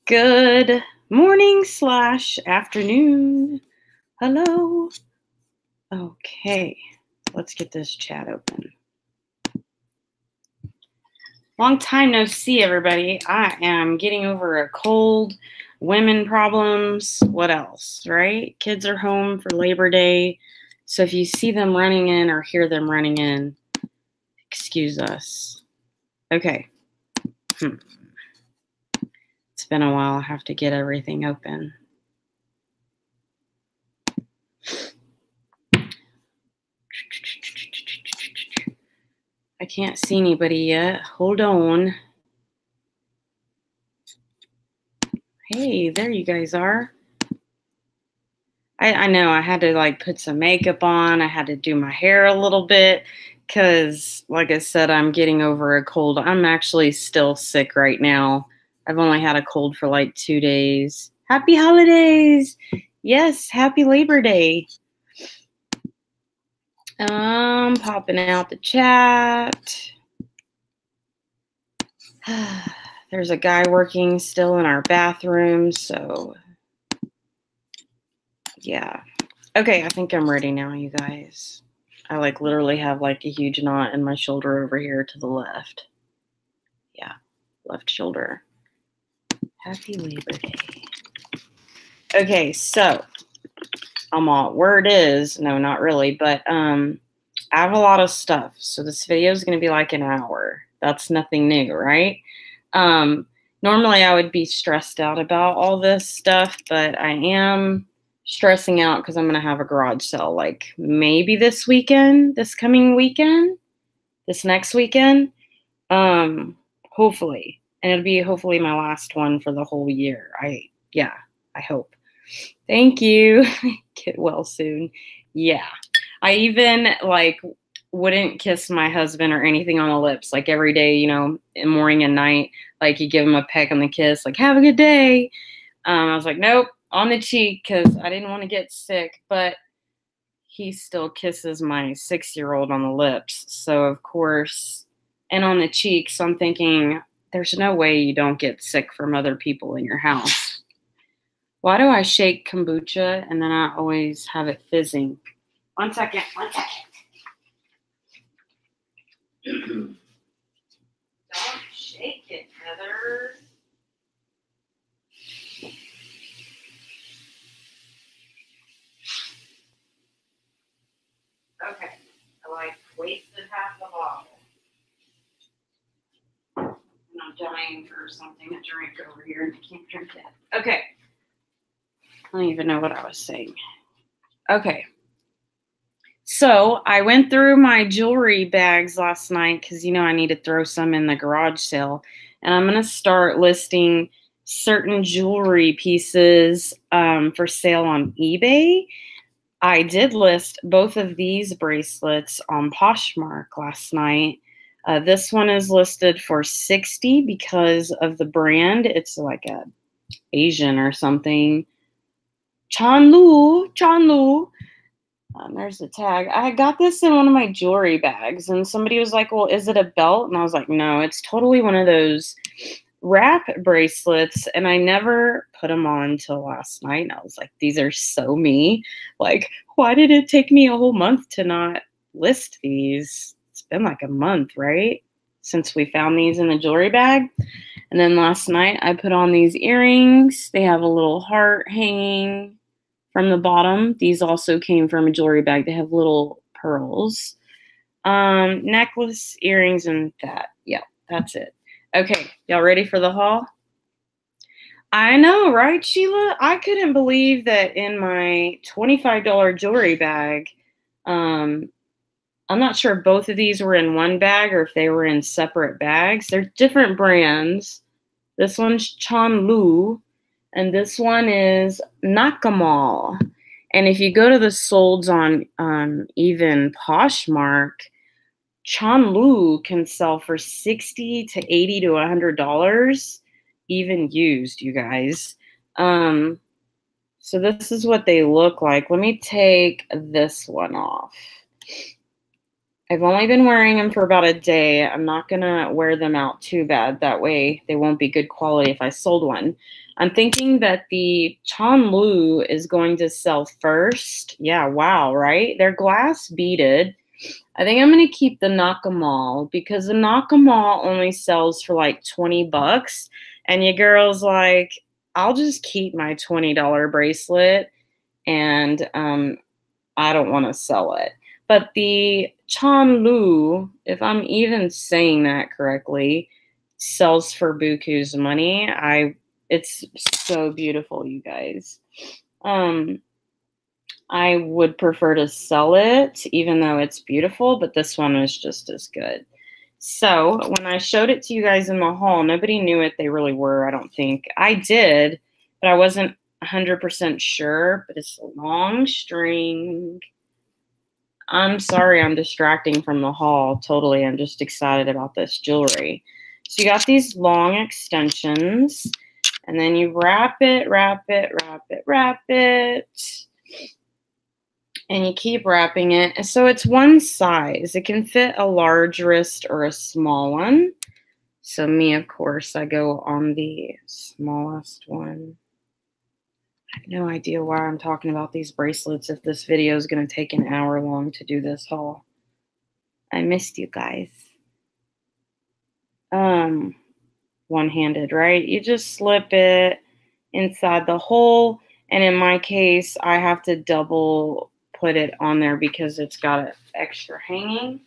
Good morning/afternoon. Hello. Okay, let's get this chat open. Long time no see, everybody. I am getting over a cold, women problems. What else, right? Kids are home for Labor Day. So if you see them running in or hear them running in, excuse us. Okay. It's been a while. I have to get everything open. I can't see anybody yet. Hold on. Hey, there you guys are. I know I had to like put some makeup on. I had to do my hair a little bit because, like I said, I'm getting over a cold. I'm actually still sick right now. I've only had a cold for like 2 days. Happy holidays. Yes, happy Labor Day. Popping out the chat. There's a guy working still in our bathroom, so yeah. Okay, I think I'm ready now, you guys. I like literally have like a huge knot in my shoulder over here to the left. Yeah, left shoulder. Happy Labor Day. Okay, so I'm all where it is. No, not really, but I have a lot of stuff. So this video is going to be like an hour. That's nothing new, right? Normally I would be stressed out about all this stuff, but I am stressing out because I'm going to have a garage sale like maybe this weekend, this coming weekend, this next weekend. Hopefully. And it'll be hopefully my last one for the whole year. I hope. Thank you. Get well soon. Yeah. I even like wouldn't kiss my husband or anything on the lips, like every day, you know, in morning and night, like you give him a peck on the kiss, like have a good day. I was like, nope, on the cheek, because I didn't want to get sick, but he still kisses my 6-year-old on the lips. So of course, and on the cheek. So I'm thinking, there's no way you don't get sick from other people in your house. Why do I shake kombucha and then I always have it fizzing? One second. Don't shake it, Heather. Okay, I like wasted half the bottle. And I'm dying for something to drink over here and I can't drink it. Okay. I don't even know what I was saying. Okay. So I went through my jewelry bags last night because, you know, I need to throw some in the garage sale. And I'm going to start listing certain jewelry pieces for sale on eBay. I did list both of these bracelets on Poshmark last night. This one is listed for $60 because of the brand. It's like a Asian or something. Chanlu. There's the tag. I got this in one of my jewelry bags, and somebody was like, well, is it a belt? And I was like, no, it's totally one of those wrap bracelets, and I never put them on till last night, and I was like, these are so me. Like, why did it take me a whole month to not list these? It's been like a month, right? Since we found these in the jewelry bag. And then last night, I put on these earrings. They have a little heart hanging from the bottom. These also came from a jewelry bag. They have little pearls. Necklace, earrings, and that. Yeah, that's it. Okay, y'all ready for the haul? I know, right, Sheila? I couldn't believe that in my $25 jewelry bag, I'm not sure if both of these were in one bag or if they were in separate bags. They're different brands. This one's Chanlu, and this one is Nakamal. And if you go to the solds on even Poshmark, Chanlu can sell for $60 to $80 to $100, even used, you guys. So this is what they look like. Let me take this one off. I've only been wearing them for about a day. I'm not going to wear them out too bad. That way they won't be good quality if I sold one. I'm thinking that the Chanlu is going to sell first. Yeah, wow, right? They're glass beaded. I think I'm going to keep the Nakamal because the Nakamal only sells for like 20 bucks. And your girl's like, I'll just keep my $20 bracelet and I don't want to sell it. But the Chanlu, if I'm even saying that correctly, sells for buku's money. It's so beautiful, you guys. I would prefer to sell it, even though it's beautiful, but this one is just as good. So when I showed it to you guys in the haul, nobody knew what they really were, I don't think. I did, but I wasn't 100% sure, but it's a long string. I'm sorry I'm distracting from the haul. Totally, I'm just excited about this jewelry. So you got these long extensions, and then you wrap it, wrap it, wrap it, wrap it. And you keep wrapping it. So it's one size. It can fit a large wrist or a small one. So me, of course, I go on the smallest one. I have no idea why I'm talking about these bracelets if this video is going to take an hour long to do this haul. I missed you guys. One-handed, right? You just slip it inside the hole. And in my case, I have to double put it on there because it's got an extra hanging.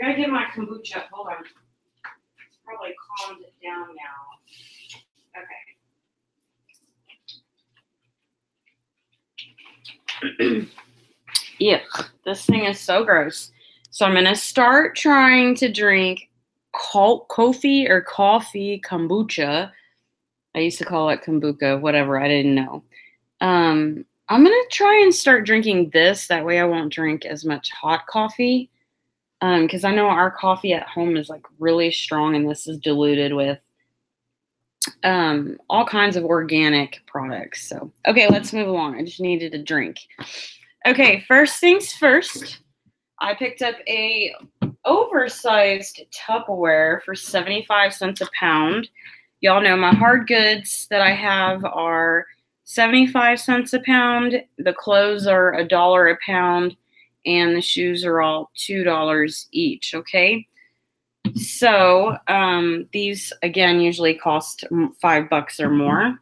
I gotta get my kombucha. Hold on. It's probably calmed it down now. Okay. Yuck. This thing is so gross. So I'm gonna start trying to drink coffee kombucha. I used to call it kombucha, whatever. I didn't know. I'm going to try and start drinking this. That way I won't drink as much hot coffee. Because I know our coffee at home is like really strong and this is diluted with all kinds of organic products. So, okay, let's move along. I just needed a drink. Okay, first things first. I picked up a oversized Tupperware for 75 cents a pound. Y'all know my hard goods that I have are 75 cents a pound. The clothes are $1 a pound, and the shoes are all $2 each, okay? So these, again, usually cost $5 or more.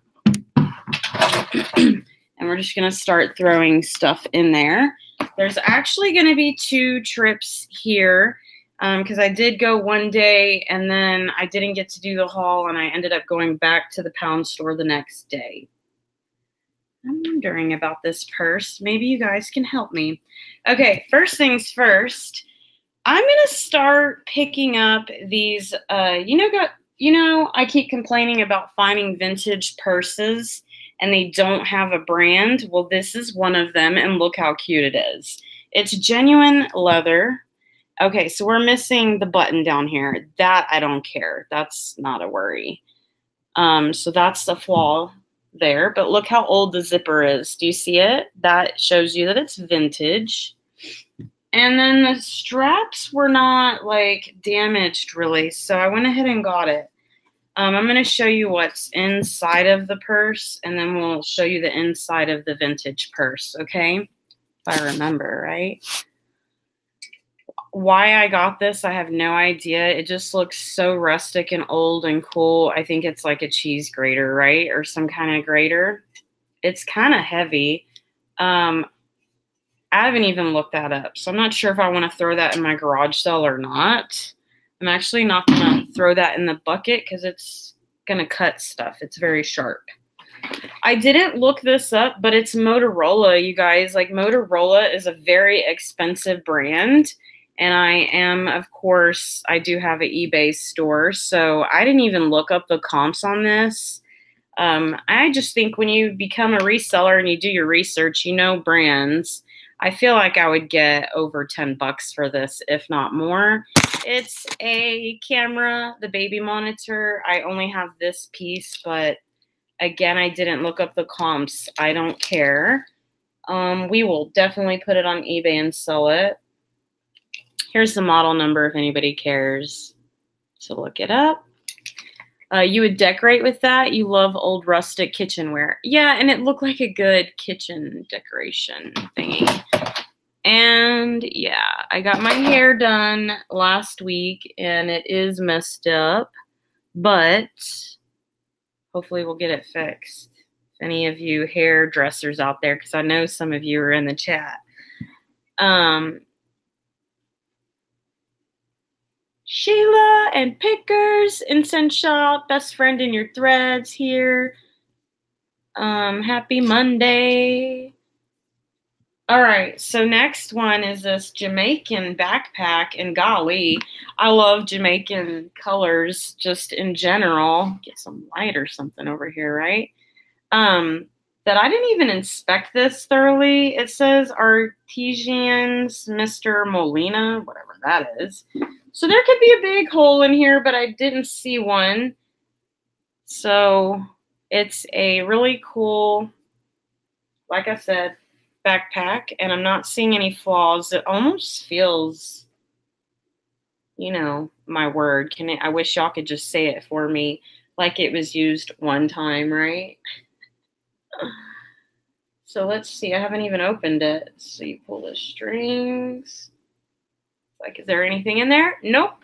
And we're just going to start throwing stuff in there. There's actually going to be 2 trips here because I did go one day and then I didn't get to do the haul and I ended up going back to the pound store the next day. I'm wondering about this purse. Maybe you guys can help me. Okay, first things first. I'm going to start picking up these, I keep complaining about finding vintage purses and they don't have a brand. Well, this is one of them, and look how cute it is. It's genuine leather. Okay, so we're missing the button down here. That I don't care. That's not a worry. So that's the flaw there, but look how old the zipper is. Do you see it? That shows you that it's vintage. And then the straps were not like damaged really, so I went ahead and got it. I'm going to show you what's inside of the purse, and then we'll show you the inside of the vintage purse, okay? If I remember, right? Why I got this, I have no idea. It just looks so rustic and old and cool. I think it's like a cheese grater, right? Or some kind of grater. It's kind of heavy. I haven't even looked that up, so I'm not sure if I want to throw that in my garage sale or not. I'm actually not going to throw that in the bucket because it's going to cut stuff. It's very sharp. I didn't look this up, but it's Motorola, you guys. Like, Motorola is a very expensive brand. And I am, of course, I do have an eBay store. So I didn't even look up the comps on this. I just think when you become a reseller and you do your research, you know brands. I feel like I would get over $10 for this, if not more. It's a camera, the baby monitor. I only have this piece, but again, I didn't look up the comps. I don't care. We will definitely put it on eBay and sell it. Here's the model number if anybody cares to look it up. You would decorate with that. You love old rustic kitchenware. Yeah, and it looked like a good kitchen decoration thingy. And yeah, I got my hair done last week and it is messed up, but hopefully we'll get it fixed. If any of you hairdressers out there, because I know some of you are in the chat. Sheila and Pickers, Incense Shop, best friend in your threads here. Happy Monday. All right, so next one is this Jamaican backpack, and golly, I love Jamaican colors just in general. Get some light or something over here, right? That I didn't even inspect this thoroughly. It says Artesians, Mr. Molina, whatever that is. So there could be a big hole in here, but I didn't see one. So it's a really cool, like I said, backpack, and I'm not seeing any flaws. It almost feels, you know, my word. I wish y'all could just say it for me like it was used one time, right? So let's see. I haven't even opened it. So you pull the strings. Like, is there anything in there? Nope.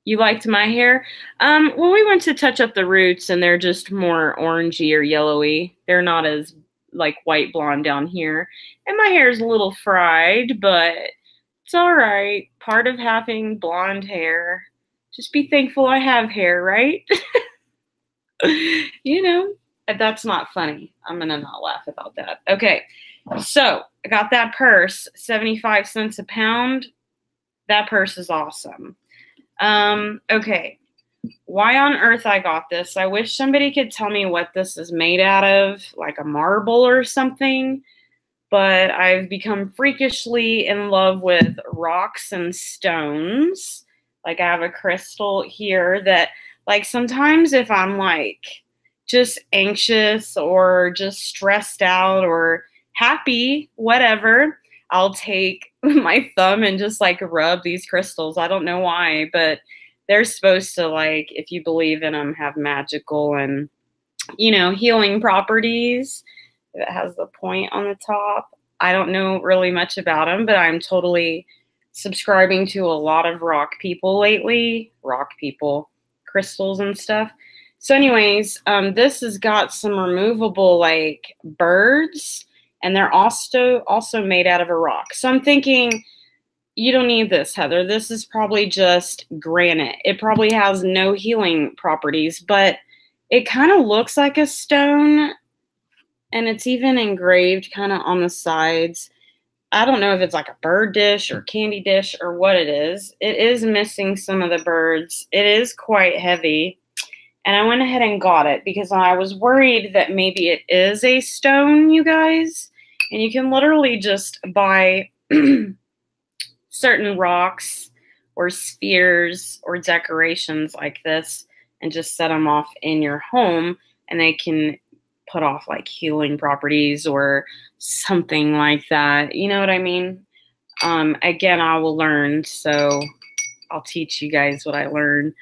You liked my hair? Well, we went to touch up the roots, and they're just more orangey or yellowy. They're not as like white blonde down here. And my hair is a little fried, but it's all right. Part of having blonde hair. Just be thankful I have hair, right? You know, that's not funny. I'm going to not laugh about that. Okay, so I got that purse, 75 cents a pound. That purse is awesome. Okay, why on earth I got this? I wish somebody could tell me what this is made out of, like a marble or something, but I've become freakishly in love with rocks and stones. Like, I have a crystal here that, like, sometimes if I'm like just anxious or just stressed out or happy, whatever, I'll take my thumb and just like rub these crystals. I don't know why, but they're supposed to, like, if you believe in them, have magical and, you know, healing properties. It has the point on the top. I don't know really much about them, but I'm totally subscribing to a lot of rock people lately. Rock people, crystals and stuff. So anyways, this has got some removable like birds, and they're also made out of a rock. So I'm thinking, you don't need this, Heather. This is probably just granite. It probably has no healing properties, but it kind of looks like a stone, and it's even engraved kind of on the sides. I don't know if it's like a bird dish or candy dish or what it is. It is missing some of the birds. It is quite heavy. And I went ahead and got it because I was worried that maybe it is a stone, you guys. And you can literally just buy certain rocks or spheres or decorations like this and just set them off in your home, and they can put off like healing properties or something like that. You know what I mean? Again, I will learn, so I'll teach you guys what I learned.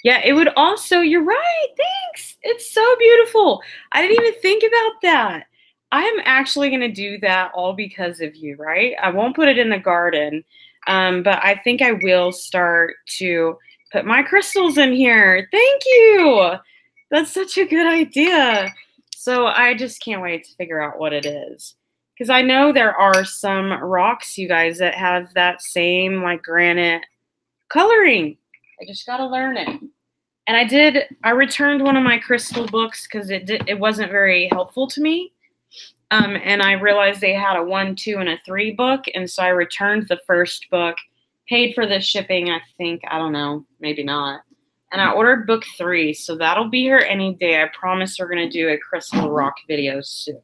Yeah, it would also, you're right, thanks. It's so beautiful. I didn't even think about that. I'm actually going to do that all because of you, right? I won't put it in the garden, but I think I will start to put my crystals in here. Thank you. That's such a good idea. So I just can't wait to figure out what it is. Because I know there are some rocks, you guys, that have that same like granite coloring. I just got to learn it. And I returned one of my crystal books because it wasn't very helpful to me. And I realized they had a 1, 2, and a 3 book. And so I returned the first book, paid for the shipping, I think, I don't know, maybe not. And I ordered book 3, so that'll be here any day. I promise we're going to do a crystal rock video soon.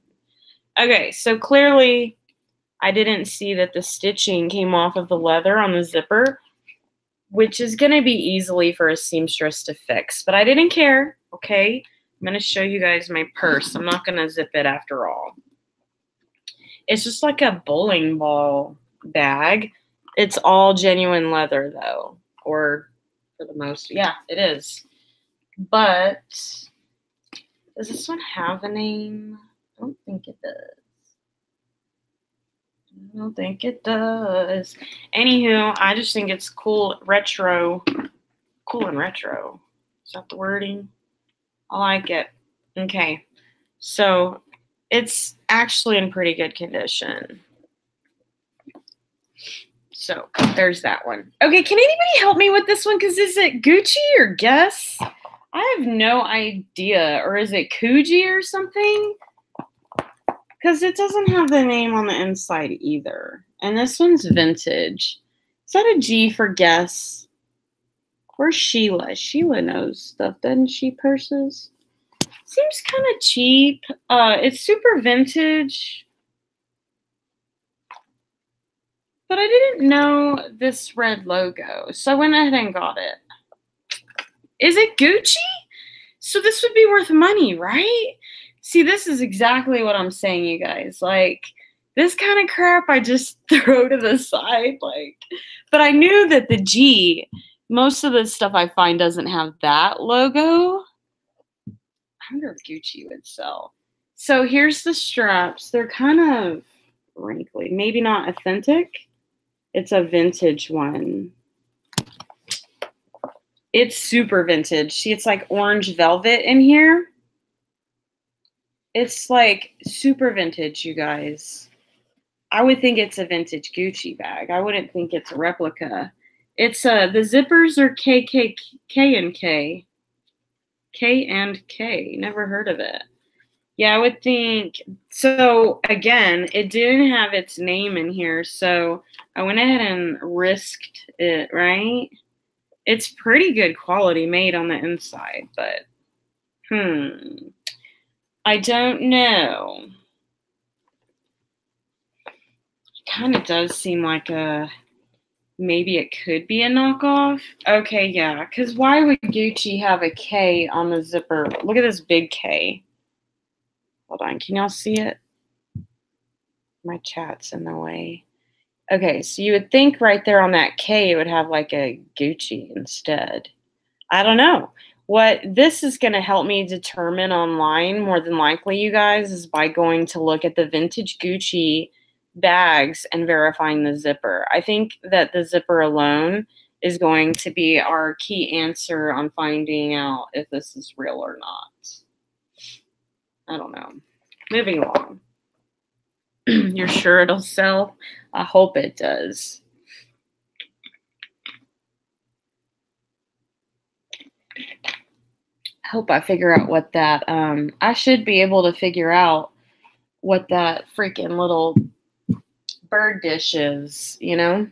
Okay, so clearly I didn't see that the stitching came off of the leather on the zipper, which is going to be easily for a seamstress to fix. But I didn't care, okay? I'm going to show you guys my purse. I'm not going to zip it after all. It's just like a bowling ball bag. It's all genuine leather though, or for the most, yeah, it is. But does this one have a name? I don't think it does. I don't think it does. Anywho, I just think it's cool, retro, cool and retro. Is that the wording? I like it. Okay, so it's actually in pretty good condition. So there's that one. Okay, can anybody help me with this one? Because is it Gucci or Guess? I have no idea. Or is it Coogee or something? Because it doesn't have the name on the inside either. And this one's vintage. Is that a G for Guess? Where's Sheila? Sheila knows stuff, doesn't she, purses? Seems kind of cheap. It's super vintage. But I didn't know this red logo, so I went ahead and got it. Is it Gucci? So this would be worth money, right? See, this is exactly what I'm saying, you guys. Like, this kind of crap I just throw to the side. Like, but I knew that the G, most of the stuff I find doesn't have that logo. I wonder if Gucci would sell. So here's the straps. They're kind of wrinkly. Maybe not authentic. It's a vintage one. It's super vintage. See, it's like orange velvet in here. It's like super vintage, you guys. I would think it's a vintage Gucci bag. I wouldn't think it's a replica. It's the zippers are K and K. K and K. Never heard of it. Yeah, I would think. So again, it didn't have its name in here, so I went ahead and risked it, right? It's pretty good quality made on the inside, but I don't know. It kind of does seem like maybe it could be a knockoff. Okay, yeah, because why would Gucci have a K on the zipper? Look at this big K. Hold on, can y'all see it? My chat's in the way. Okay, so you would think right there on that K it would have like a Gucci instead. I don't know. What this is going to help me determine online, more than likely, you guys, is by going to look at the vintage Gucci bags and verifying the zipper. I think that the zipper alone is going to be our key answer on finding out if this is real or not. I don't know. Moving along. You're sure it'll sell? I hope it does. I hope I figure out what that, I should be able to figure out what that freaking little bird dish is, you know?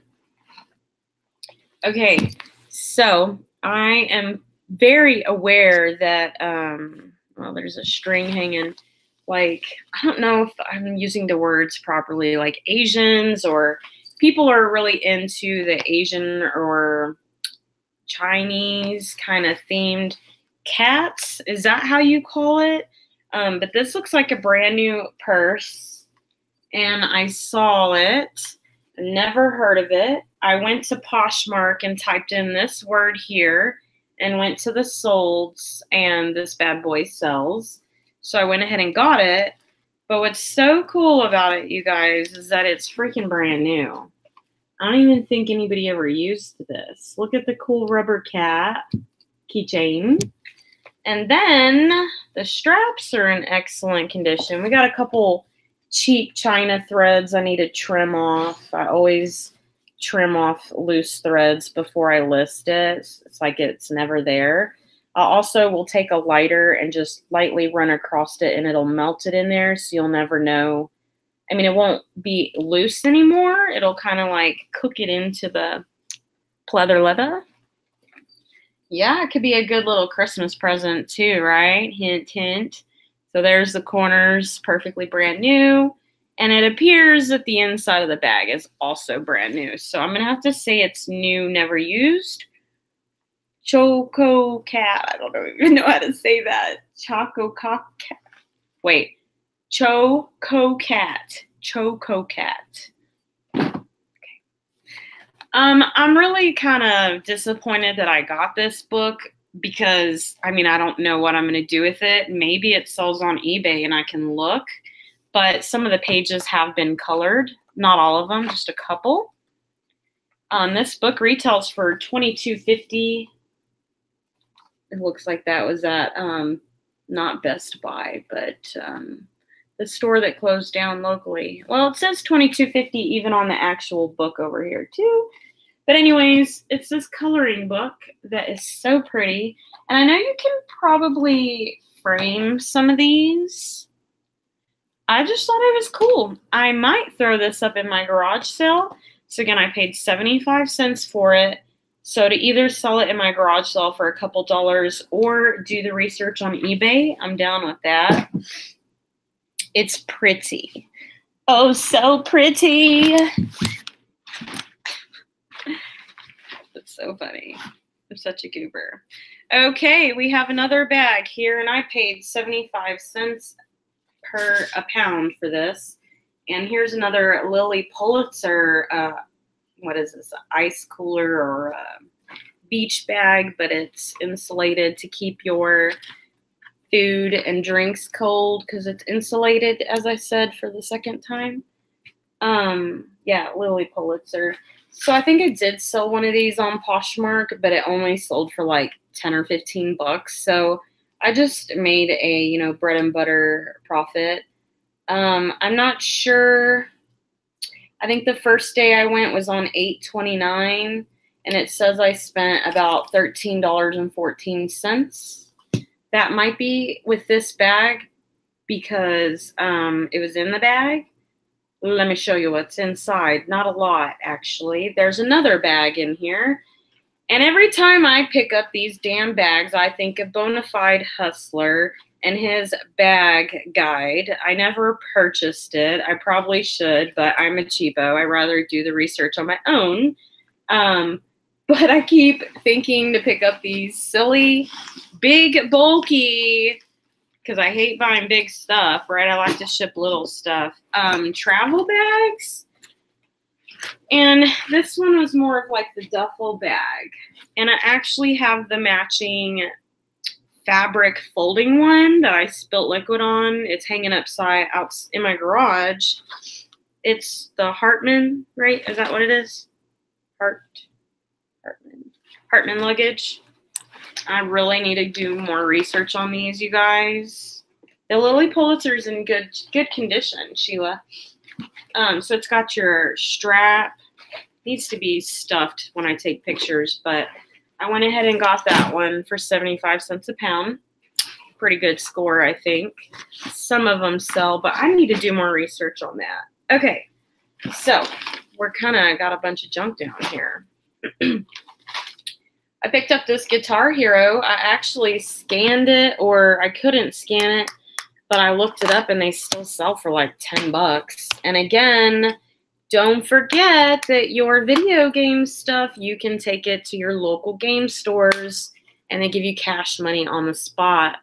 Okay, so I am very aware that, well, there's a string hanging. Like, I don't know if I'm using the words properly, like Asians or people are really into the Asian or Chinese kind of themed cats. Is that how you call it? But this looks like a brand new purse, and I saw it. Never heard of it. I went to Poshmark and typed in this word here and went to the solds, and this bad boy sells. So I went ahead and got it. But what's so cool about it, you guys, is that it's freaking brand new. I don't even think anybody ever used this. Look at the cool rubber cat keychain. And then the straps are in excellent condition. We got a couple cheap China threads I need to trim off. I always trim off loose threads before I list it. It's like it's never there. I also will take a lighter and just lightly run across it, and it'll melt it in there, so you'll never know. I mean, it won't be loose anymore. It'll kind of like cook it into the pleather leather. Yeah, it could be a good little Christmas present too, right? Hint, hint. So there's the corners, perfectly brand new. And it appears that the inside of the bag is also brand new. So I'm going to have to say it's new, never used. Choco cat. I don't even know how to say that. Choco cat. Wait. Choco cat. Choco cat. Okay. I'm really kind of disappointed that I got this book because, I mean, I don't know what I'm going to do with it. Maybe it sells on eBay and I can look, but some of the pages have been colored. Not all of them, just a couple. This book retails for $22.50. It looks like that was at not Best Buy, but the store that closed down locally. Well, it says $22.50 even on the actual book over here too. But anyways, it's this coloring book that is so pretty. And I know you can probably frame some of these. I just thought it was cool. I might throw this up in my garage sale. So again, I paid 75 cents for it. So to either sell it in my garage sale for a couple dollars or do the research on eBay, I'm down with that. It's pretty. Oh, so pretty. That's so funny. I'm such a goober. Okay, we have another bag here, and I paid 75 cents per a pound for this. And here's another Lilly Pulitzer, what is this, ice cooler or beach bag, but it's insulated to keep your food and drinks cold because it's insulated, as I said for the second time. Yeah, Lilly Pulitzer. So I think I did sell one of these on Poshmark, but it only sold for like 10 or 15 bucks. So I just made a, you know, bread and butter profit. I'm not sure. I think the first day I went was on 8/29, and it says I spent about $13.14. That might be with this bag because it was in the bag. Let me show you what's inside. Not a lot, actually. There's another bag in here. And every time I pick up these damn bags, I think of Bonafide Hustler and his bag guide. I never purchased it. I probably should, but I'm a cheapo. I rather do the research on my own. But I keep thinking to pick up these silly, big, bulky, because I hate buying big stuff, right? I like to ship little stuff. Travel bags. And this one was more of like the duffel bag. And I actually have the matching fabric folding one that I spilt liquid on. It's hanging upside out in my garage. It's the Hartman, right? Is that what it is? Hartman luggage. I really need to do more research on these, you guys. The Lilly Pulitzer's in good condition, Sheila. So it's got your strap. Needs to be stuffed when I take pictures, but I went ahead and got that one for 75 cents a pound. Pretty good score, I think. Some of them sell, but I need to do more research on that. Okay, so we're kind of got a bunch of junk down here. I picked up this Guitar Hero. I actually scanned it, or I couldn't scan it, but I looked it up and they still sell for like 10 bucks. And again, don't forget that your video game stuff, you can take it to your local game stores and they give you cash money on the spot.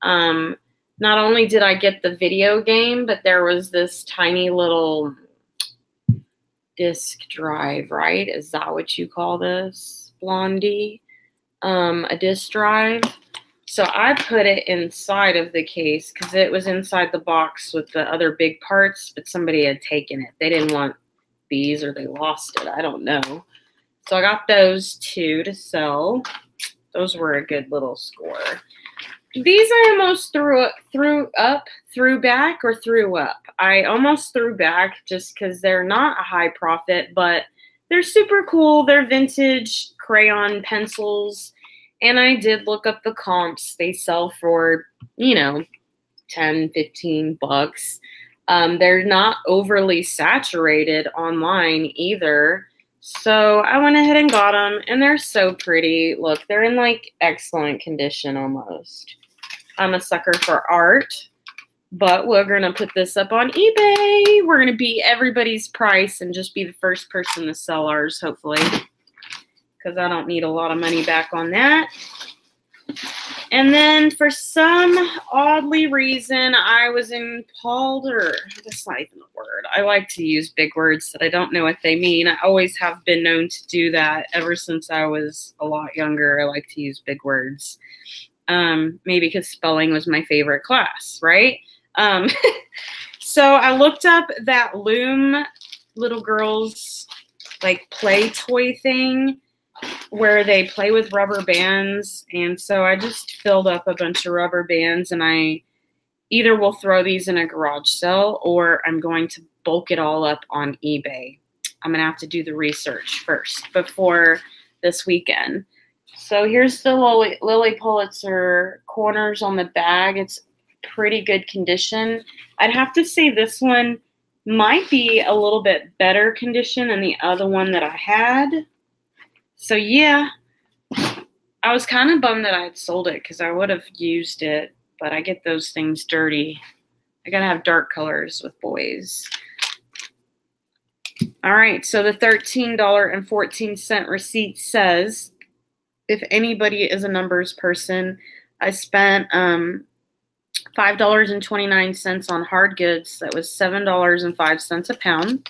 Not only did I get the video game, but there was this tiny little disk drive, right? Is that what you call this, Blondie? A disk drive. So I put it inside of the case because it was inside the box with the other big parts, but somebody had taken it. They didn't want these or they lost it. I don't know. So I got those two to sell. Those were a good little score. These I almost threw back. I almost threw back just because they're not a high profit, but they're super cool. They're vintage crayon pencils. And I did look up the comps. They sell for, you know, 10, 15 bucks. They're not overly saturated online either. So I went ahead and got them, and they're so pretty. Look, they're in like excellent condition almost. I'm a sucker for art, but we're going to put this up on eBay. We're going to beat everybody's price and just be the first person to sell ours, hopefully, because I don't need a lot of money back on that. And then for some oddly reason, I was in Palder. That's not even a word. I like to use big words that I don't know what they mean. I always have been known to do that ever since I was a lot younger. I like to use big words. Maybe because spelling was my favorite class, right? So I looked up that Loom little girls like play toy thing where they play with rubber bands. And so I just filled up a bunch of rubber bands, and I either will throw these in a garage sale or I'm going to bulk it all up on eBay. I'm going to have to do the research first before this weekend. So here's the Lily Pulitzer corners on the bag. It's pretty good condition. I'd have to say this one might be a little bit better condition than the other one that I had. So yeah, I was kind of bummed that I had sold it because I would have used it, but I get those things dirty. I gotta have dark colors with boys. All right, so the $13.14 receipt says, if anybody is a numbers person, I spent $5.29 on hard goods. That was $7.05 a pound.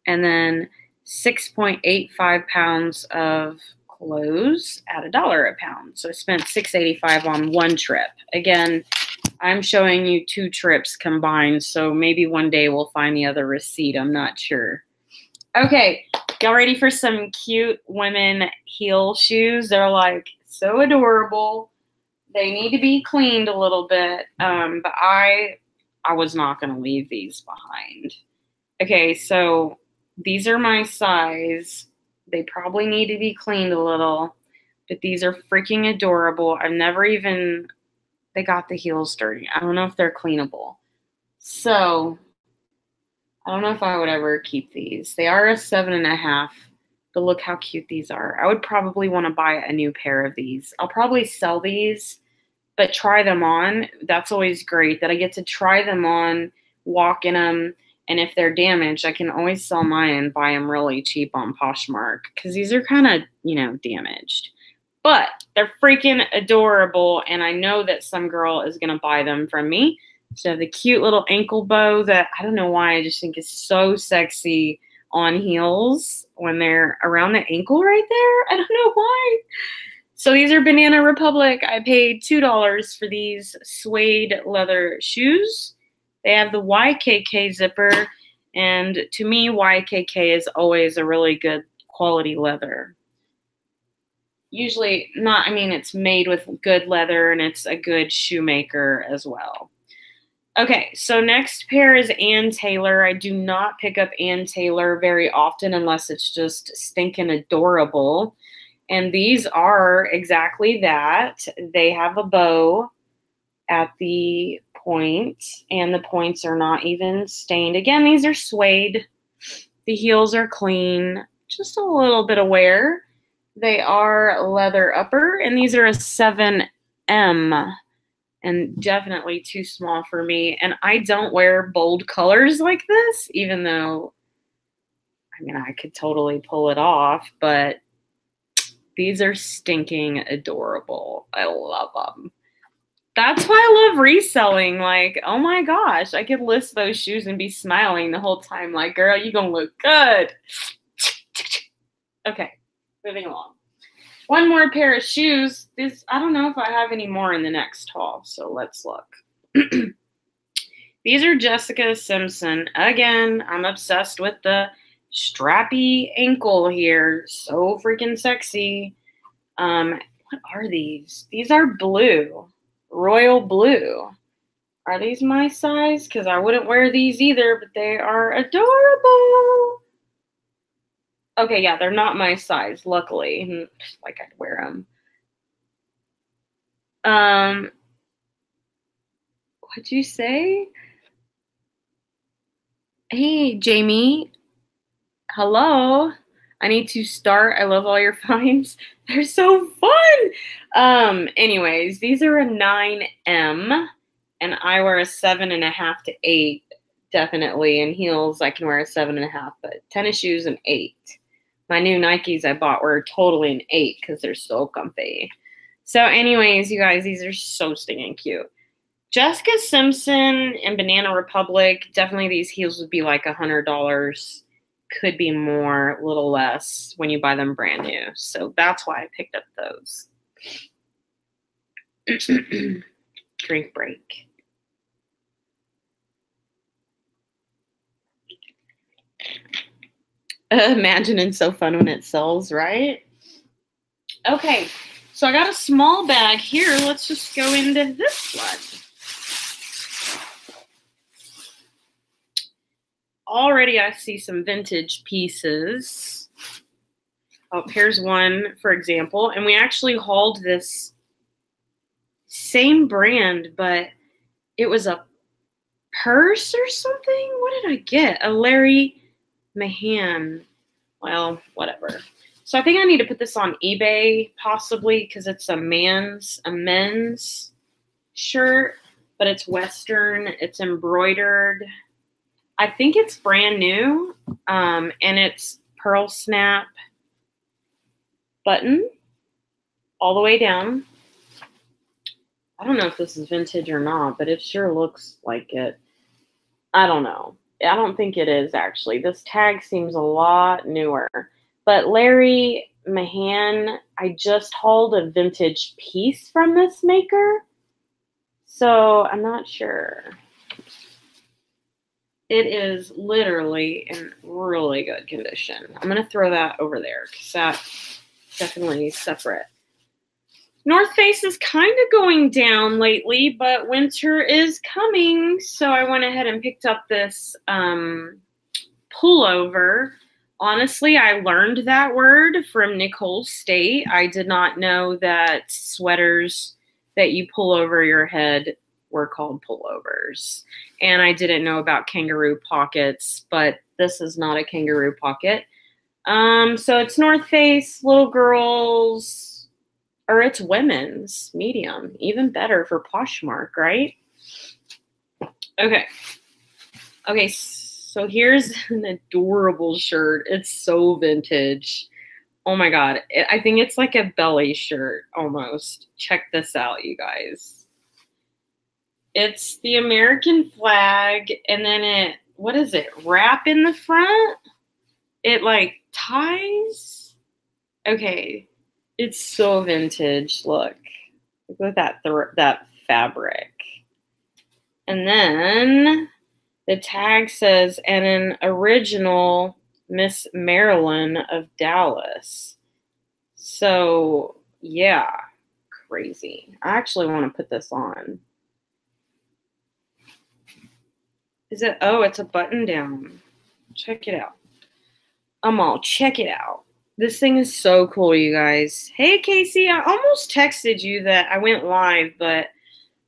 And then 6.85 pounds of clothes at $1 a pound. So I spent $6.85 on one trip. Again, I'm showing you 2 trips combined, so maybe one day we'll find the other receipt. I'm not sure. Okay, y'all ready for some cute women heel shoes? They're like so adorable. They need to be cleaned a little bit, but I was not going to leave these behind. Okay, so these are my size. They probably need to be cleaned a little, but these are freaking adorable. They got the heels dirty. I don't know if they're cleanable. So I don't know if I would ever keep these. They are a 7.5, but look how cute these are. I would probably want to buy a new pair of these. I'll probably sell these, but try them on. That's always great that I get to try them on, walk in them, and if they're damaged, I can always sell mine and buy them really cheap on Poshmark because these are kind of, damaged. But they're freaking adorable, and I know that some girl is going to buy them from me. So the cute little ankle bow that I don't know why I just think is so sexy on heels when they're around the ankle right there. I don't know why. So these are Banana Republic. I paid $2 for these suede leather shoes. They have the YKK zipper, and to me, YKK is always a really good quality leather. Usually not, it's made with good leather, and it's a good shoemaker as well. Okay, so next pair is Ann Taylor. I do not pick up Ann Taylor very often unless it's just stinking adorable. And these are exactly that. They have a bow at the point, and the points are not even stained. Again, these are suede. The heels are clean, just a little bit of wear. They are leather upper, and these are a 7M. And definitely too small for me. And I don't wear bold colors like this, even though, I could totally pull it off, but these are stinking adorable. I love them. That's why I love reselling. Like, oh my gosh, I could list those shoes and be smiling the whole time. Like, girl, you gonna look good. Okay, moving along. One more pair of shoes. I don't know if I have any more in the next haul, so let's look. These are Jessica Simpson. Again, I'm obsessed with the strappy ankle here. So freaking sexy. What are these? These are blue. Royal blue. Are these my size? Because I wouldn't wear these either, but they are adorable. Okay, yeah, they're not my size, luckily. Like I'd wear them. What'd you say? Hey, Jamie. Hello. I need to start. I love all your finds. They're so fun. Anyways, these are a 9M, and I wear a 7.5 to 8, definitely. In heels, I can wear a 7.5, but tennis shoes, an 8. My new Nikes I bought were totally an 8 because they're so comfy. So anyways, you guys, these are so stinking cute. Jessica Simpson and Banana Republic, definitely these heels would be like $100. Could be more, a little less when you buy them brand new. So that's why I picked up those. Drink break. Imagine it's so fun when it sells, right? Okay, so I got a small bag here. Let's just go into this one. Already I see some vintage pieces. Oh, here's one, for example. And we actually hauled this same brand, but it was a purse or something. What did I get? A Larry Mahan. Well, whatever. So I think I need to put this on eBay possibly because it's a men's shirt, but it's Western. It's embroidered. I think it's brand new, and it's pearl snap button all the way down. I don't know if this is vintage or not, but it sure looks like it. I don't know. I don't think it is, actually. This tag seems a lot newer. But Larry Mahan, I just hauled a vintage piece from this maker, so I'm not sure. It is literally in really good condition. I'm going to throw that over there because that's definitely separate. North Face is kind of going down lately, but winter is coming, so I went ahead and picked up this pullover. Honestly, I learned that word from Nicole State. I did not know that sweaters that you pull over your head were called pullovers. And I didn't know about kangaroo pockets, but this is not a kangaroo pocket. So it's North Face, little girls, or it's women's, medium. Even better for Poshmark, right? Okay. Okay, so here's an adorable shirt. It's so vintage. Oh my God. I think it's like a belly shirt almost. Check this out, you guys. It's the American flag, and then it, what is it, wrap in the front? It like ties? Okay. It's so vintage. Look at that fabric. And then the tag says, and an original Miss Marilyn of Dallas. So, yeah, crazy. I actually want to put this on. Is it? Oh, it's a button down. Check it out. Check it out. This thing is so cool, you guys. Hey, Casey, I almost texted you that I went live, but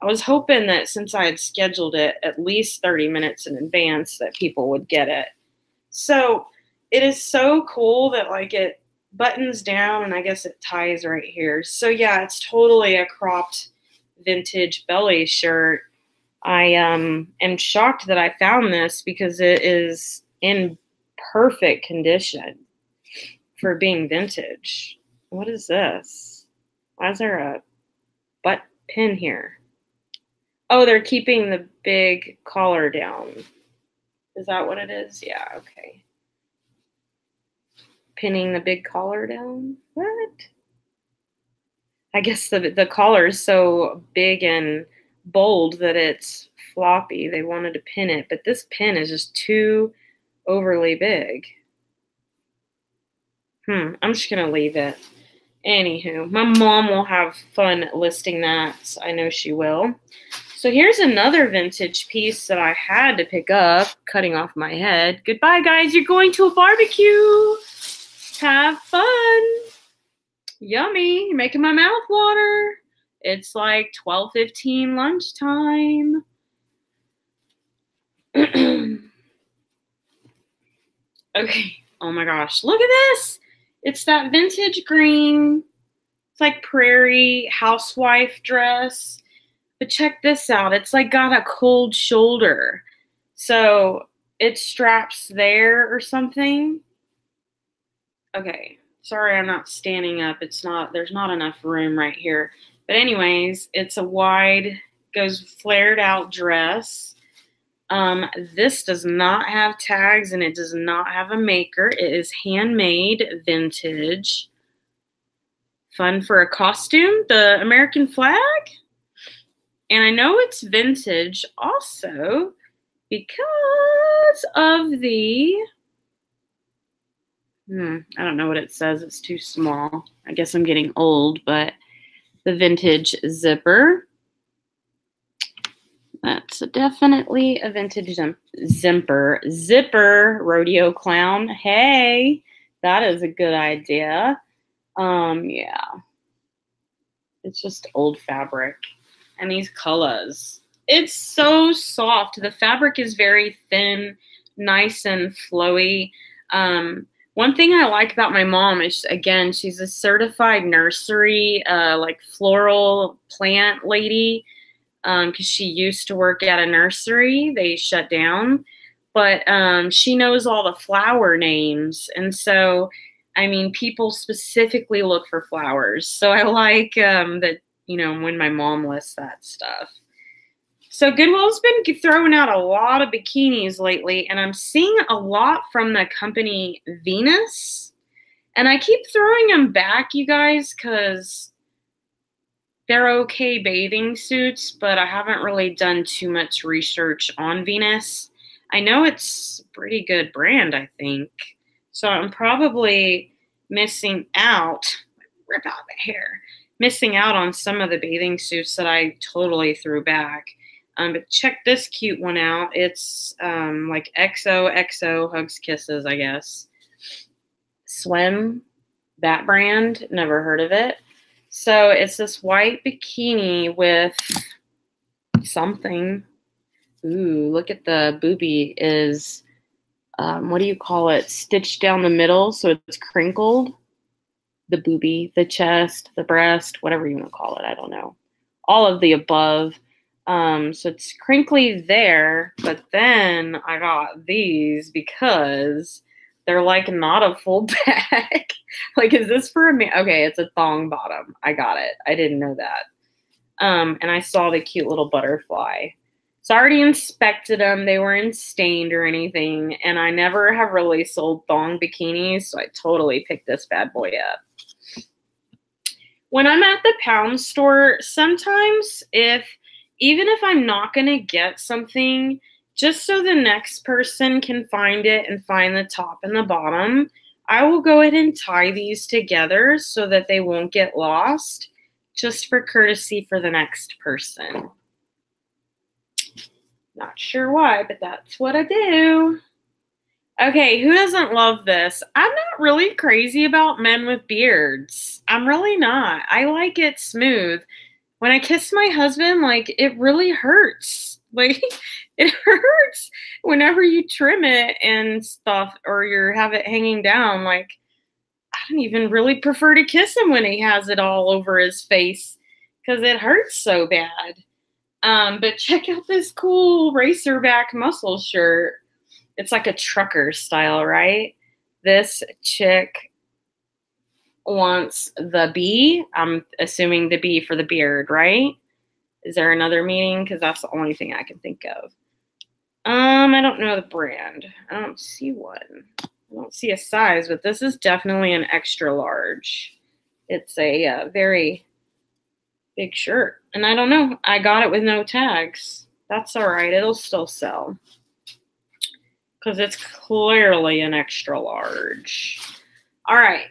I was hoping that since I had scheduled it at least 30 minutes in advance that people would get it. So it is so cool that like it buttons down and I guess it ties right here. So yeah, it's totally a cropped vintage belly shirt. I am shocked that I found this because it is in perfect condition for being vintage. What is this? Why is there a butt pin here? Oh, they're keeping the big collar down. Is that what it is? Yeah, okay. Pinning the big collar down? What? I guess the collar is so big and bold that it's floppy. They wanted to pin it, but this pin is just too overly big. I'm just going to leave it. Anywho, my mom will have fun listing that. I know she will. So here's another vintage piece that I had to pick up, cutting off my head. Goodbye, guys. You're going to a barbecue. Have fun. Yummy. You're making my mouth water. It's like 12:15 lunchtime. Okay. Oh my gosh. Look at this. It's that vintage green. It's like prairie housewife dress. But check this out. It's like got a cold shoulder. So it straps there or something. Okay. Sorry, I'm not standing up. There's not enough room right here. But anyways, it's a wide, goes flared out dress. This does not have tags and it does not have a maker. It is handmade, vintage. Fun for a costume, the American flag. And I know it's vintage also because of the, I don't know what it says. It's too small. I guess I'm getting old, but the vintage zipper. That's definitely a vintage zipper. Zipper, rodeo clown. Hey, that is a good idea. Yeah. It's just old fabric. And these colors. It's so soft. The fabric is very thin, nice and flowy. One thing I like about my mom is, again, she's a certified nursery, like floral plant lady, because she used to work at a nursery. They shut down. But she knows all the flower names. And so, I mean, people specifically look for flowers. So I like that, you know, when my mom lists that stuff. So Goodwill's been throwing out a lot of bikinis lately, and I'm seeing a lot from the company Venus. And I keep throwing them back, you guys, because they're okay bathing suits, but I haven't really done too much research on Venus. I know it's a pretty good brand, I think. So I'm probably missing out. Rip out the hair. Missing out on some of the bathing suits that I totally threw back. But check this cute one out. It's like XOXO Hugs Kisses, I guess. Swim, that brand, never heard of it. So it's this white bikini with something. Ooh, look at the boobie is, what do you call it? Stitched down the middle, so it's crinkled. The boobie, the chest, the breast, whatever you want to call it. I don't know. All of the above. So it's crinkly there, but then I got these because they're like not a full bag. Like, is this for a man? Okay, it's a thong bottom. I got it. I didn't know that. And I saw the cute little butterfly. So I already inspected them. They weren't stained or anything. And I never have really sold thong bikinis, so I totally picked this bad boy up. When I'm at the pound store, sometimes even if I'm not going to get something, just so the next person can find it and find the top and the bottom, I will go ahead and tie these together so that they won't get lost, just for courtesy for the next person. Not sure why, but that's what I do. Okay, who doesn't love this? I'm not really crazy about men with beards. I'm really not. I like it smooth. When I kiss my husband, like, it really hurts. Like, it hurts whenever you trim it and stuff, or you have it hanging down. Like, I don't even really prefer to kiss him when he has it all over his face because it hurts so bad. But check out this cool racerback muscle shirt. It's like a trucker style, right? This chick wants the B. I'm assuming the B for the beard, right? Is there another meaning? Because that's the only thing I can think of. I don't know the brand. I don't see one. I don't see a size, but this is definitely an extra large. It's a very big shirt. And I don't know. I got it with no tags. That's all right. It'll still sell. Because it's clearly an extra large. All right.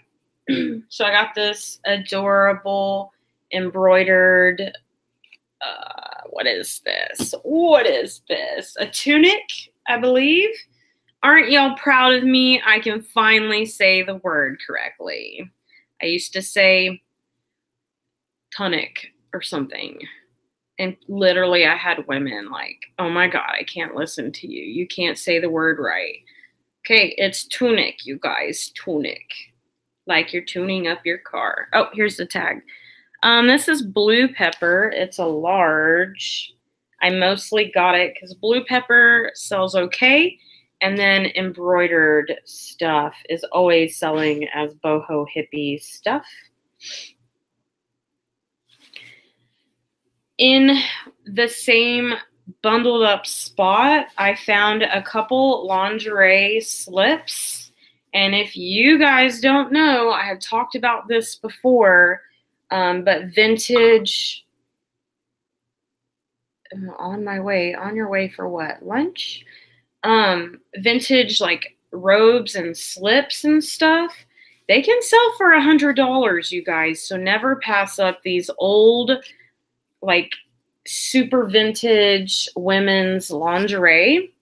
So I got this adorable embroidered, what is this? What is this? A tunic, I believe. Aren't y'all proud of me? I can finally say the word correctly. I used to say tunic or something. And literally I had women like, oh my God, I can't listen to you. You can't say the word right. Okay, it's tunic, you guys, tunic. Like you're tuning up your car. Oh, here's the tag. This is blue pepper. It's a large. I mostly got it because blue pepper sells okay. And then embroidered stuff is always selling as boho hippie stuff. In the same bundled up spot, I found a couple lingerie slips. And if you guys don't know, I have talked about this before, but vintage, on your way for what? Lunch? Vintage like robes and slips and stuff. They can sell for $100, you guys. So never pass up these old, like super vintage women's lingerie.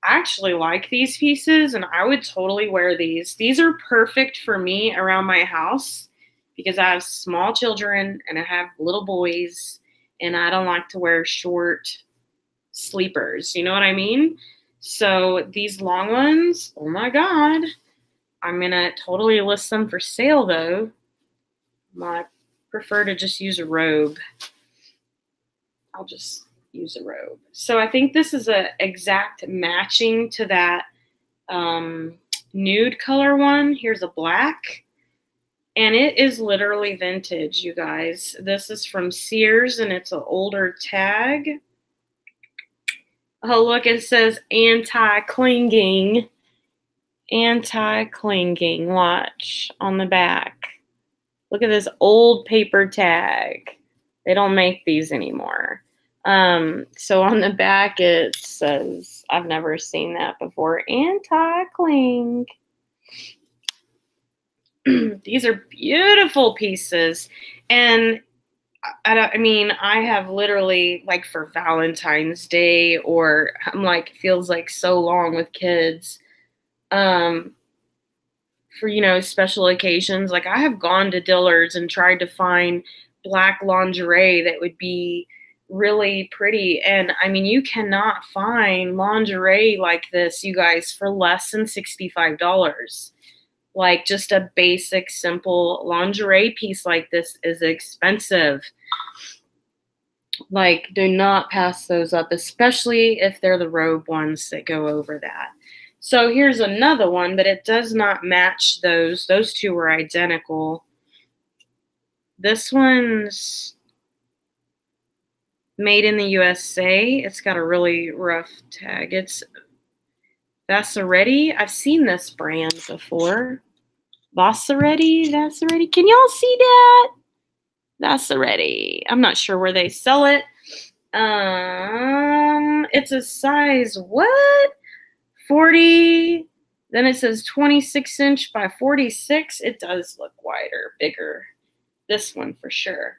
I actually like these pieces and I would totally wear these. These are perfect for me around my house because I have small children and I have little boys and I don't like to wear short sleepers. You know what I mean? So these long ones, oh my God, I'm going to totally list them for sale though. I prefer to just use a robe. I'll just use a robe. So I think this is a exact matching to that nude color one. Here's a black. And it is literally vintage, you guys. This is from Sears and it's an older tag. Oh, look, it says anti-clinging. Anti-clinging, watch, on the back. Look at this old paper tag. They don't make these anymore. So on the back it says, I've never seen that before, anti-cling. These are beautiful pieces. And I mean, I have literally, like for Valentine's Day, or I'm like, feels like so long with kids, for, you know, special occasions. Like I have gone to Dillard's and tried to find black lingerie that would be really pretty. And I mean, you cannot find lingerie like this, you guys, for less than $65. Like just a basic, simple lingerie piece like this is expensive. Like, do not pass those up, especially if they're the robe ones that go over that. So here's another one, but it does not match those. Those two were identical. This one's made in the USA. It's got a really rough tag. It's Vassaretti. I've seen this brand before. Vassaretti. Can y'all see that? Vassaretti. I'm not sure where they sell it. It's a size what? 40. Then it says 26 inch by 46. It does look wider, bigger. This one for sure.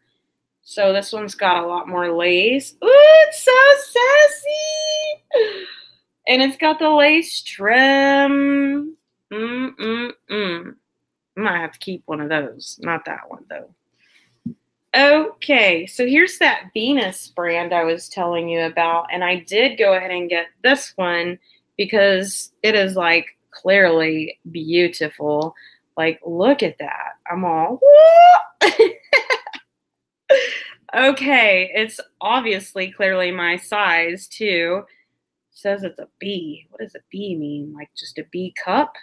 So this one's got a lot more lace. Ooh, it's so sassy. And it's got the lace trim. I might have to keep one of those. Not that one, though. Okay, so here's that Venus brand I was telling you about. And I did go ahead and get this one because it is, like, clearly beautiful. Like, look at that. I'm all, okay, it's obviously clearly my size, too. It says it's a B. What does a B mean? Like, just a B cup?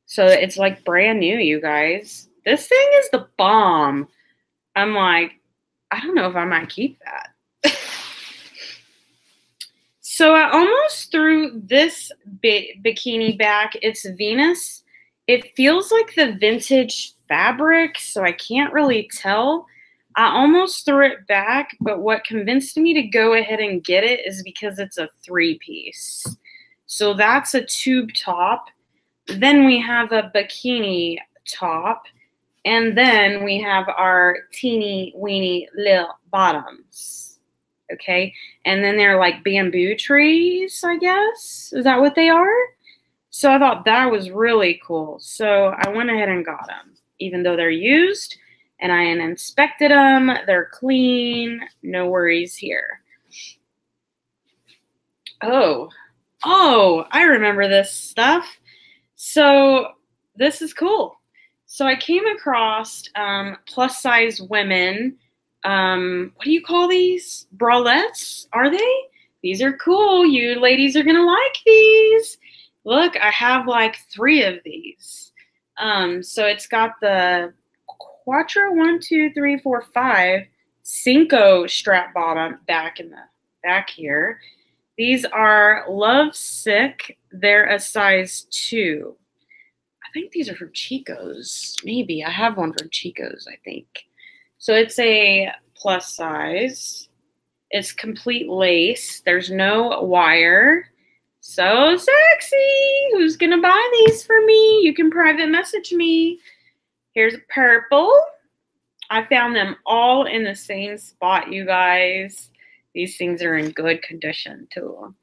So it's, like, brand new, you guys. This thing is the bomb. I'm like, I don't know if I might keep that. So I almost threw this bikini back. It's Venus. It feels like the vintage fabric, so I can't really tell. I almost threw it back, but what convinced me to go ahead and get it is because it's a 3-piece. So that's a tube top. Then we have a bikini top. And then we have our teeny weeny little bottoms. Okay. And then they're like bamboo trees, I guess. Is that what they are? So I thought that was really cool. So I went ahead and got them, even though they're used. And I inspected them. They're clean. No worries here. Oh, I remember this stuff. So this is cool. So I came across plus size women. What do you call these? Bralettes, are they? These are cool. You ladies are going to like these. Look, I have like 3 of these. So it's got the Quattro 1, 2, 3, 4, 5 Cinco strap bottom back in the back here. These are Love Sick. They're a size 2. I think these are from Chico's. Maybe. I have one from Chico's, I think. So it's a plus size. It's complete lace. There's no wire. So sexy. Who's going to buy these for me? You can private message me. Here's purple. I found them all in the same spot, you guys. These things are in good condition, too.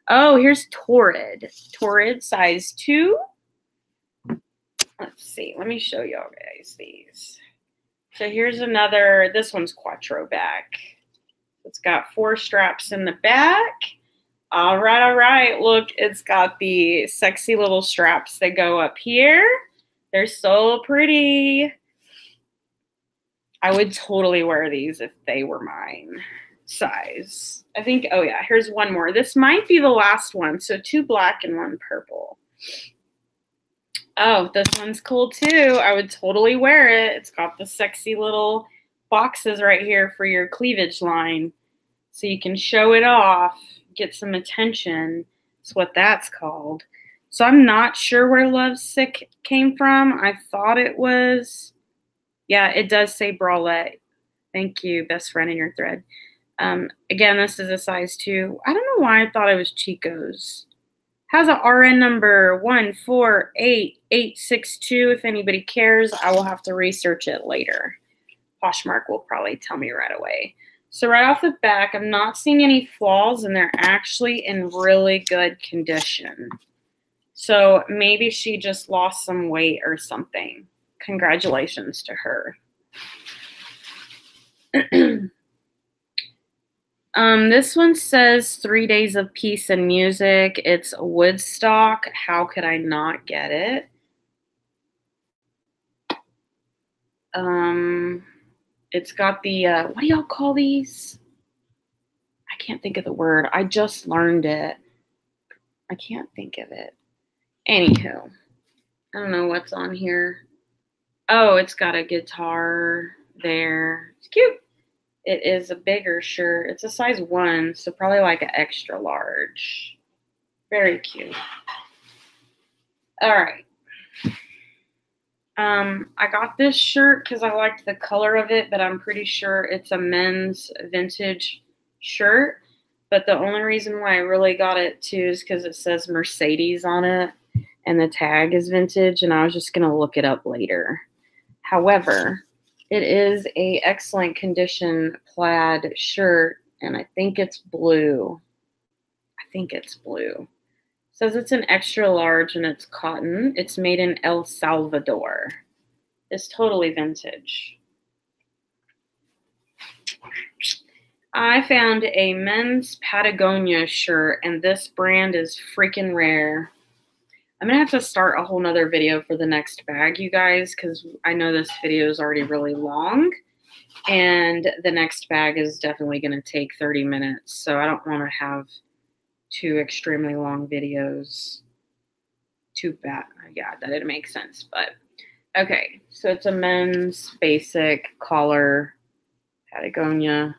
Oh, here's Torrid. Torrid size 2. Let's see. Let me show y'all guys these. So here's another. This one's Quattro back. It's got 4 straps in the back. All right, all right. Look, it's got the sexy little straps that go up here. They're so pretty. I would totally wear these if they were mine size. I think, oh yeah, here's one more. This might be the last one. So 2 black and 1 purple. Oh, this one's cool too. I would totally wear it. It's got the sexy little boxes right here for your cleavage line. So you can show it off, get some attention. That's what that's called. So I'm not sure where Lovesick came from. I thought it was, yeah, it does say bralette. Thank you, best friend in your thread. Again, this is a size 2. I don't know why I thought it was Chico's. Has a RN number 148862. If anybody cares, I will have to research it later. Poshmark will probably tell me right away. So right off the back, I'm not seeing any flaws, and they're actually in really good condition. So maybe she just lost some weight or something. Congratulations to her. This one says 3 days of peace and music. It's Woodstock. How could I not get it? It's got the, what do y'all call these? I can't think of the word. I just learned it. I can't think of it. Anywho, I don't know what's on here. Oh, it's got a guitar there. It's cute. It is a bigger shirt. It's a size 1, so probably like an extra large. Very cute. All right. I got this shirt because I liked the color of it, but I'm pretty sure it's a men's vintage shirt. But the only reason why I really got it too is because it says Mercedes on it and the tag is vintage, and I was just going to look it up later. However, it is a excellent condition plaid shirt, and I think it's blue. I think it's blue. It says it's an extra large and it's cotton. It's made in El Salvador. It's totally vintage. I found a men's Patagonia shirt, and this brand is freaking rare. I'm going to have to start a whole nother video for the next bag, you guys, because I know this video is already really long, and the next bag is definitely going to take 30 minutes, so I don't want to have 2 extremely long videos. Too bad. Yeah, that didn't make sense, but okay. So it's a men's basic collar Patagonia.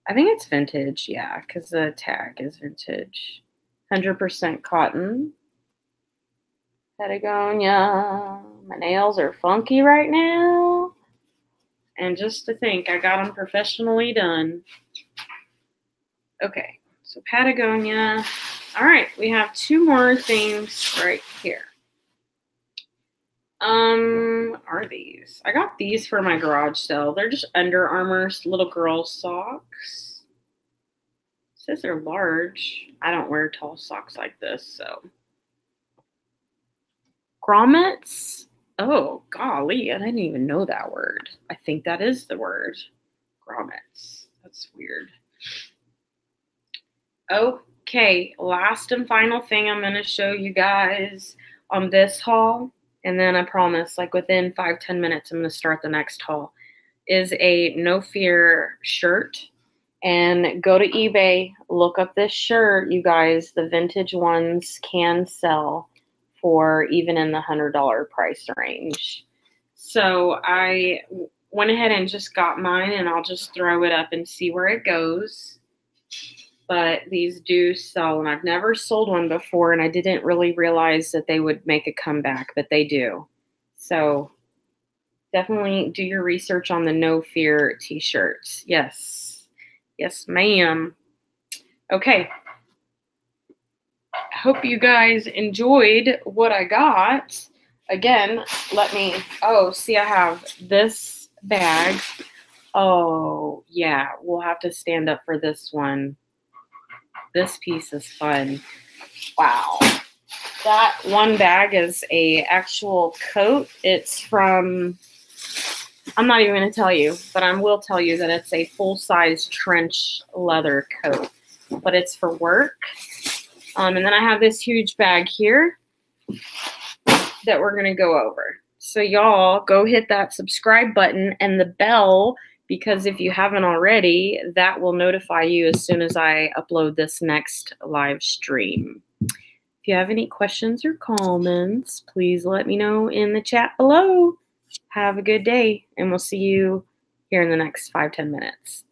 I think it's vintage, yeah, because the tag is vintage. 100% cotton. Patagonia. My nails are funky right now. And just to think, I got them professionally done. Okay, so Patagonia. All right, we have 2 more things right here. Are these? I got these for my garage sale. They're just Under Armour little girl socks. It says they're large. I don't wear tall socks like this, so. Grommets? Oh, golly, I didn't even know that word. I think that is the word. Grommets. That's weird. Okay, last and final thing I'm going to show you guys on this haul, and then I promise, like within 5-10 minutes, I'm going to start the next haul, is a No Fear shirt. and go to eBay, look up this shirt, you guys. The vintage ones can sell for even in the $100 price range. So I went ahead and just got mine, and I'll just throw it up and see where it goes. But these do sell, and I've never sold one before, and I didn't really realize that they would make a comeback, but they do. So definitely do your research on the No Fear t-shirts. Yes. Yes, ma'am. Okay. I hope you guys enjoyed what I got. Again, see, I have this bag. Oh, yeah, we'll have to stand up for this one. This piece is fun. Wow. That one bag is a actual coat. It's from, I'm not even going to tell you, but I will tell you that it's a full-size trench leather coat. But it's for work. And then I have this huge bag here that we're going to go over. So y'all go hit that subscribe button and the bell, because if you haven't already, that will notify you as soon as I upload this next live stream. If you have any questions or comments, please let me know in the chat below. Have a good day, and we'll see you here in the next 5-10 minutes.